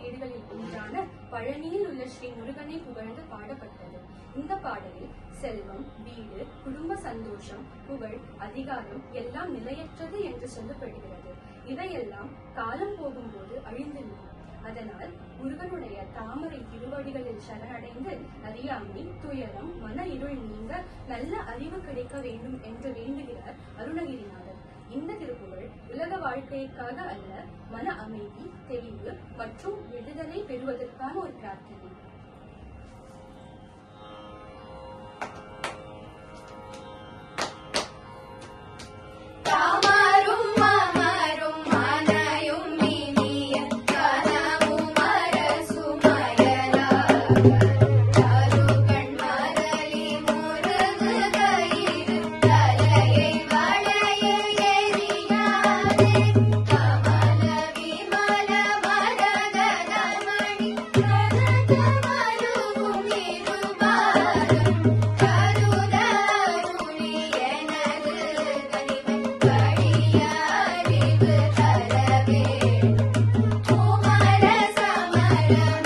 வீடுகளில் ஒன்றான பழனியில் உள்ள ஸ்ரீ முருகனை புகழ்ந்து பாடப்பட்டது. இந்த பாடலில் செல்வம், வீடு, குடும்ப சந்தோஷம், புகழ், அதிகாரம் எல்லாம் நிலையற்றது என்று சொல்லப்படுகிறது. இவையெல்லாம் காலம் போகும்போது அழிந்துள்ளன. அதனால் முருகனுடைய தாமரை திருவடிகளில் சரணடைந்து அறியாமை, துயரம், மன இருள் நீங்க நல்ல அறிவு கிடைக்க வேண்டும் என்று வேண்டுகிறார் அருணகிரிநாதர். இந்த திருப்புகழ் உலக வாழ்க்கைக்காக அல்ல, மன அமைதி, தெளிவு மற்றும் விடுதலை பெறுவதற்கான ஒரு பிரார்த்தனை. Yeah.